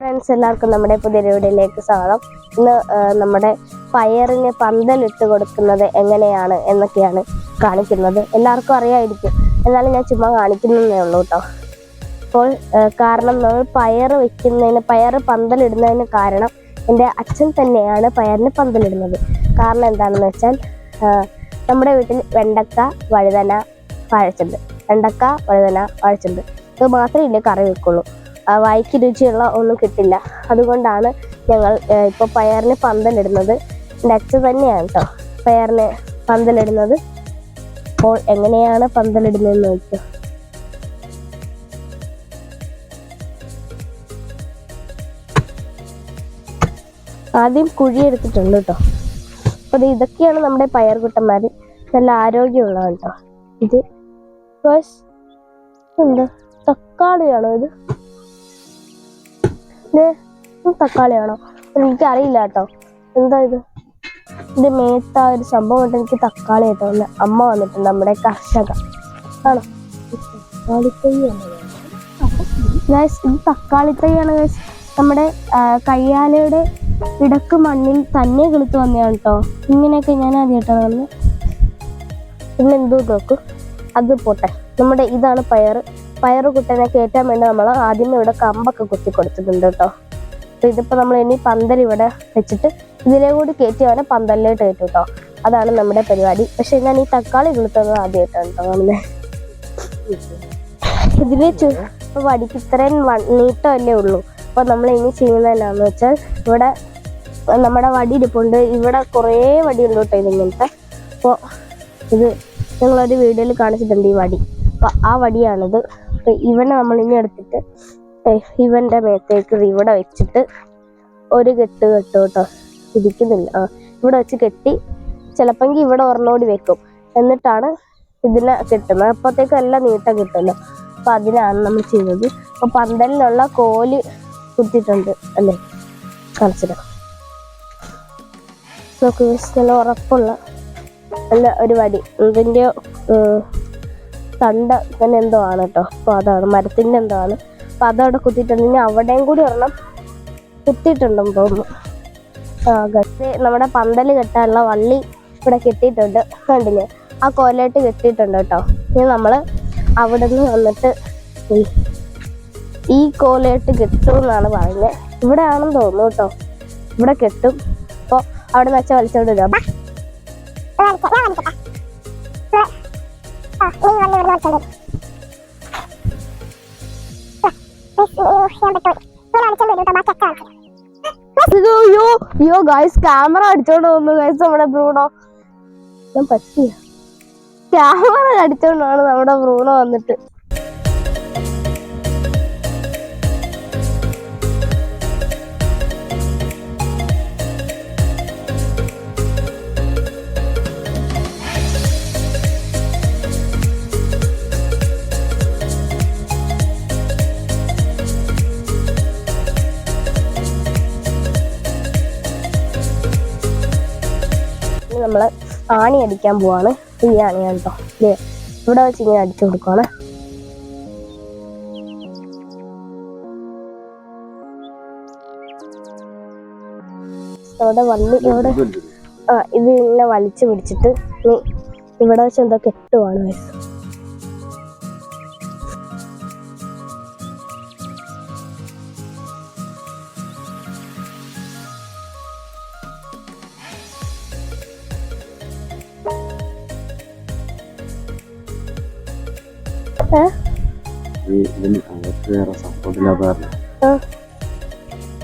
Friends എല്ലാവർക്കും നമ്മുടെ പുതിയ വീഡിയോയിലേക്ക് സ്വാഗതം. ഇന്ന് നമ്മുടെ പയറിന് പന്തലിട്ട് കൊടുക്കുന്നത് എങ്ങനെയാണ് എന്നൊക്കെയാണ് കാണിക്കുന്നത്. എല്ലാവർക്കും അറിയാമായിരിക്കും, എന്നാലും ഞാൻ ചുമ്മാ കാണിക്കുന്നതേ ഉള്ളൂ കേട്ടോ. അപ്പോൾ കാരണം നമ്മൾ പയറ് പന്തലിടുന്നതിന് കാരണം എൻ്റെ അച്ഛൻ തന്നെയാണ് പയറിന് പന്തലിടുന്നത്. കാരണം എന്താണെന്ന് വെച്ചാൽ നമ്മുടെ വീട്ടിൽ വെണ്ടക്ക വഴുതന വാഴച്ചുണ്ട് ഇത് മാത്രമേ കറി വെക്കുള്ളൂ. വായിക്ക് രുചിയുള്ള ഒന്നും കിട്ടില്ല. അതുകൊണ്ടാണ് ഞങ്ങൾ ഇപ്പോൾ പയറിന് പന്തലിടുന്നത്. എൻ്റെ അച്ഛൻ തന്നെയാണ് കേട്ടോ പയറിന് പന്തലിടുന്നത്. അപ്പോൾ എങ്ങനെയാണ് പന്തലിടുന്നതെന്ന് നോക്കുക. ആദ്യം കുഴി എടുത്തിട്ടുണ്ട് കേട്ടോ. അപ്പോൾ ഇതൊക്കെയാണ് നമ്മുടെ പയർകുട്ടന്മാർ. നല്ല ആരോഗ്യമുള്ളതാണ് കേട്ടോ. ഇത് എന്താ തക്കാളിയാണോ? തക്കാളിയാണോ എനിക്കറിയില്ല കേട്ടോ. എന്താ ഇത് മേത്ത ഒരു സംഭവം കൊണ്ട് എനിക്ക് തക്കാളി കേട്ടോ. അമ്മ വന്നിട്ടുണ്ട്, നമ്മുടെ കർഷക ആണോ. ഇത് തക്കാളി തൈയാണ് ഗൈസ്. നമ്മുടെ കയ്യാലയുടെ ഇടക്ക് മണ്ണിൽ തന്നെ കിളുത്ത് വന്നതാണ് കേട്ടോ. ഇങ്ങനെയൊക്കെ ഞാൻ ആദ്യമായിട്ടാണ് വന്നത്. പിന്നെ എന്തോ നോക്കൂ, അത് പോട്ടെ. നമ്മുടെ ഇതാണ് പയറ് കുട്ടനെ കയറ്റാൻ വേണ്ടി നമ്മൾ ആദ്യമേ ഇവിടെ കമ്പൊക്കെ കുത്തി കൊടുത്തിട്ടുണ്ട് കേട്ടോ. അപ്പോൾ ഇതിപ്പോൾ നമ്മൾ ഇനി പന്തൽ ഇവിടെ വെച്ചിട്ട് ഇതിലെ കൂടി കയറ്റി അവനെ പന്തലിലേക്ക് കയറ്റും കേട്ടോ. അതാണ് നമ്മുടെ പരിപാടി. പക്ഷെ ഞാൻ ഈ തക്കാളി കിളുത്തത് ആദ്യമായിട്ടാണ് കേട്ടോ കാണുന്നത്. ഇതിലെ വടിക്ക് ഇത്രയും നീട്ടമല്ലേ ഉള്ളൂ. അപ്പോൾ നമ്മൾ ഇനി ചെയ്യുന്നത് എന്നാന്ന് വെച്ചാൽ ഇവിടെ നമ്മുടെ വടി ഇരിപ്പുണ്ട്. ഇവിടെ കുറേ വടിയുണ്ട് കേട്ടോ ഇതിങ്ങനത്തെ. അപ്പോൾ ഇത് ഞങ്ങളൊരു വീഡിയോയിൽ കാണിച്ചിട്ടുണ്ട് ഈ വടി. അപ്പോൾ ആ വടിയാണിത്. അപ്പോൾ ഇവനെ നമ്മൾ ഇനി എടുത്തിട്ട് ഇവൻ്റെ മേത്തേക്ക് ഇവിടെ വെച്ചിട്ട് ഒരു കെട്ട് കേട്ടോ. ഇരിക്കുന്നില്ല. ഇവിടെ വെച്ച് കെട്ടി ചിലപ്പോൾ ഇവിടെ ഒരെണ്ണോടി വെക്കും. എന്നിട്ടാണ് ഇതിനെ കെട്ടുന്നത്. അപ്പോഴത്തേക്കും എല്ലാം നീട്ടം കിട്ടുമല്ലോ. അപ്പോൾ അതിനാണ് നമ്മൾ ചെയ്യുന്നത്. അപ്പോൾ പന്തലിനുള്ള കോല് കുത്തിയിട്ടുണ്ട് അല്ലേ, കാണിച്ചിട്ട് നോക്ക്. നല്ല ഉറപ്പുള്ള നല്ല ഒരു വടി. ഇതിൻ്റെ തണ്ട തന്നെ എന്തോ ആണ് കേട്ടോ. അപ്പോൾ അതാണ് മരത്തിൻ്റെ എന്തോ ആണ്. അപ്പോൾ അതവിടെ കുത്തിയിട്ടുണ്ട്. ഇനി അവിടെയും കൂടി ഒരെണ്ണം കുത്തിയിട്ടുണ്ടെന്ന് തോന്നുന്നു. നമ്മുടെ പന്തൽ കെട്ടാനുള്ള വള്ളി ഇവിടെ കെട്ടിയിട്ടുണ്ട്, കണ്ടില്ലേ? ആ കോലായിട്ട് കെട്ടിയിട്ടുണ്ട് കേട്ടോ. ഇനി നമ്മൾ അവിടെ നിന്ന് വന്നിട്ട് ഈ കോലായിട്ട് കെട്ടും എന്നാണ് പറയുന്നത്. ഇവിടെ ആണെന്ന് തോന്നുന്നു കേട്ടോ. ഇവിടെ കെട്ടും. അപ്പോൾ അവിടെ നിന്ന് വെച്ചാൽ വലിച്ചോണ്ട് വരാം. അയ്യോ ഗൈസ്, ക്യാമറ അടിച്ചോണ്ട് വന്നു ഗൈസ്. നമ്മുടെ ബ്രൂണോ പറ്റിയ ക്യാമറ അടിച്ചോണ്ടാണ് നമ്മുടെ ബ്രൂണോ വന്നിട്ട്. നമ്മൾ ആണി അടിക്കാൻ പോവാണ്. ഈ ആണിയാണ് കേട്ടോ. ഇവിടെ വെച്ച് ഇങ്ങനെ അടിച്ചു കൊടുക്കുവാണ്. അവിടെ വള്ളി ഇവിടെ ഇത് ഇങ്ങനെ വലിച്ചു പിടിച്ചിട്ട് ഇവിടെ വെച്ച് എന്തോ കെട്ടുവാണ്.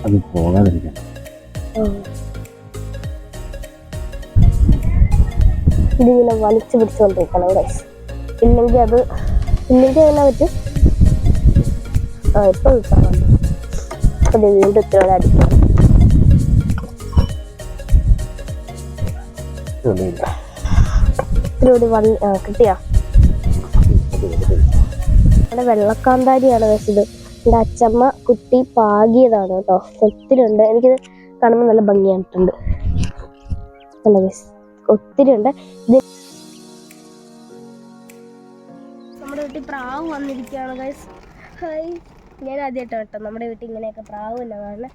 അത് പോകാതിരിക്കണം. ഇതിങ്ങനെ വലിച്ചു പിടിച്ചുകൊണ്ടിരിക്കണം ഗൈസ്. ഇല്ലെങ്കിൽ അതിനെ പറ്റും. ഇപ്പൊ അത് വീണ്ടും ഇത്രയോടെ അടിക്കണം. ഇത്തിരി വള്ളി കിട്ടിയാ. നമ്മുടെ വെള്ളക്കാന്താരിയാണ് വെച്ചത്. എൻ്റെ അച്ചമ്മ കുത്തി പാകിയതാണ് കേട്ടോ. ഒത്തിരിയുണ്ട്. എനിക്കിത് കാണുമ്പോൾ നല്ല ഭംഗിയായിട്ടുണ്ട്. ഒത്തിരി ഉണ്ട്. ഇത് നമ്മുടെ വീട്ടിൽ പ്രാവ് വന്നിരിക്കുകയാണ് ഗൈസ്. ഹായ് ഞാൻ ആദ്യമായിട്ടോ കേട്ടോ നമ്മുടെ വീട്ടിൽ ഇങ്ങനെയൊക്കെ പ്രാവ് തന്നെ കാരണം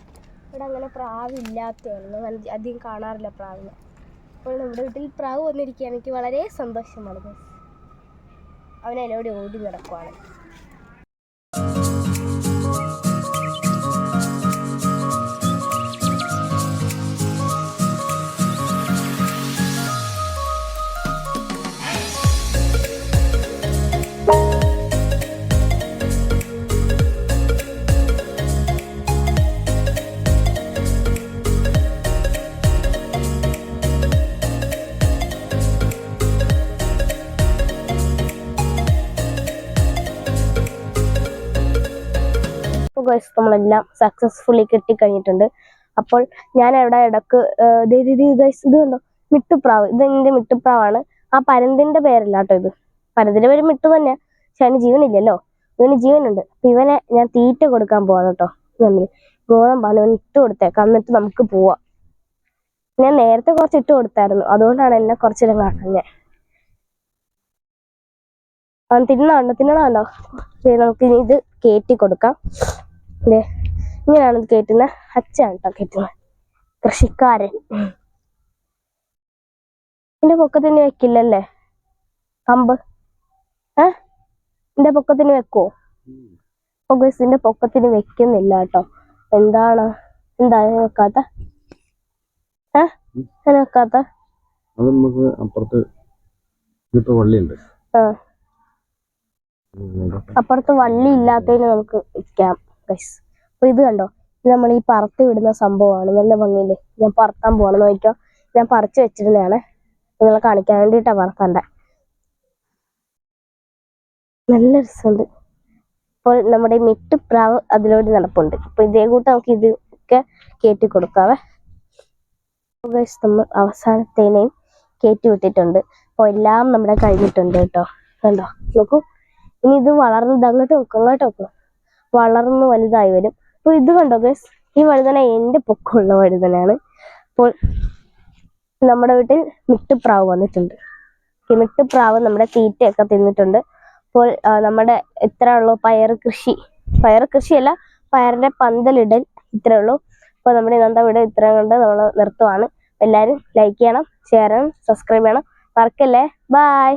ഇവിടെ അങ്ങനെ പ്രാവില്ലാത്തതാണ്, അധികം കാണാറില്ല പ്രാവിനെ. അപ്പോൾ നമ്മുടെ വീട്ടിൽ പ്രാവ് വന്നിരിക്കുകയാണ്, എനിക്ക് വളരെ സന്തോഷമാണ്. അവനെന്നോട് ഓടി നടക്കുവാണ്. നമ്മളെല്ലാം സക്സസ്ഫുള്ളി കിട്ടിക്കഴിഞ്ഞിട്ടുണ്ട്. അപ്പോൾ ഞാൻ അവിടെ ഇടക്ക് ഗൈസ് ഇത് കണ്ടോ, മിട്ടുപ്രാവ്. ഇത് എൻ്റെ മിട്ടുപ്രാവാണ്. ആ പരന്തിന്റെ പേരല്ല കേട്ടോ ഇത്. പരന്തിന്റെ പേര് മിട്ടു തന്നെ, പക്ഷെ അതിന് ജീവനില്ലല്ലോ. ഇവന് ജീവനുണ്ട്. അപ്പൊ ഇവനെ ഞാൻ തീറ്റ കൊടുക്കാൻ പോവാണ് കേട്ടോ. ഗോതമ്പാണ് ഇവൻ ഇട്ട് കൊടുത്തേക്കാം, എന്നിട്ട് നമുക്ക് പോവാം. ഞാൻ നേരത്തെ കുറച്ച് ഇട്ട് കൊടുത്തായിരുന്നു, അതുകൊണ്ടാണ് എന്നെ കുറച്ചിടം കാണുന്നത്. അവൻ തിന്നണോ? നമുക്ക് ഇനി ഇത് കയറ്റി കൊടുക്കാം. ഇങ്ങനെയാണ് ഇത് കയറ്റുന്നത്. അച്ഛനാണ് കേട്ടോ കയറ്റുന്നത്, കൃഷിക്കാരൻ. എന്റെ പൊക്കത്തിന് വെക്കില്ലല്ലേ കമ്പ്? എന്റെ പൊക്കത്തിന് വെക്കുവോ? ഇതിന്റെ പൊക്കത്തിന് വെക്കുന്നില്ല കേട്ടോ. എന്താ വെക്കാത്ത? വെക്കാത്ത അപ്പുറത്ത് വള്ളി ഇല്ലാത്തതിന് നമുക്ക് വെക്കാം ഗൈസ്. അപ്പൊ ഇത് കണ്ടോ, ഇത് നമ്മൾ ഈ പറത്തി വിടുന്ന സംഭവമാണ്. നല്ല ഭംഗിയില് ഞാൻ പറത്താൻ പോകണം. നോക്കിക്കോ, ഞാൻ പറിച്ചു വെച്ചിരുന്നതാണ്, നിങ്ങളെ കാണിക്കാൻ വേണ്ടിയിട്ടാ പറത്തണ്ടേ. നല്ല രസമുണ്ട്. അപ്പോൾ നമ്മുടെ മിട്ടുപ്രാവ് അതിലൂടെ നടപ്പുണ്ട്. അപ്പൊ ഇതേ കൂട്ട് നമുക്ക് ഇത് ഒക്കെ കയറ്റി കൊടുക്കാവേ. നമ്മൾ അവസാനത്തേനെയും കയറ്റി വിട്ടിട്ടുണ്ട്. അപ്പോൾ എല്ലാം നമ്മുടെ കഴിഞ്ഞിട്ടുണ്ട് കേട്ടോ. കണ്ടോ, നോക്കൂ. ഇനി ഇത് വളർന്നത് അങ്ങോട്ട് നോക്കണം, വളർന്ന് വലുതായി വരും. അപ്പൊ ഇത് കണ്ടോ ഗൈസ്, ഈ വഴുതന എന്റെ പൊക്കമുള്ള വഴുതനാണ്. അപ്പോൾ നമ്മുടെ വീട്ടിൽ മിട്ടുപ്രാവ് വന്നിട്ടുണ്ട്. ഈ മിട്ടുപ്രാവ് നമ്മുടെ തീറ്റയൊക്കെ തിന്നിട്ടുണ്ട്. അപ്പോൾ നമ്മുടെ ഇത്ര ഉള്ളൂ പയർ കൃഷിയല്ല, പയറിന്റെ പന്തലിടൽ ഇത്രേ ഉള്ളൂ. അപ്പോൾ നമ്മുടെ ഇന്നത്തെ വീഡിയോ ഇത്രയും കൊണ്ട് നമ്മൾ നിർത്തുവാണ്. എല്ലാവരും ലൈക്ക് ചെയ്യണം, ഷെയർ ചെയ്യണം, സബ്സ്ക്രൈബ് ചെയ്യണം, മറക്കല്ലേ. ബൈ.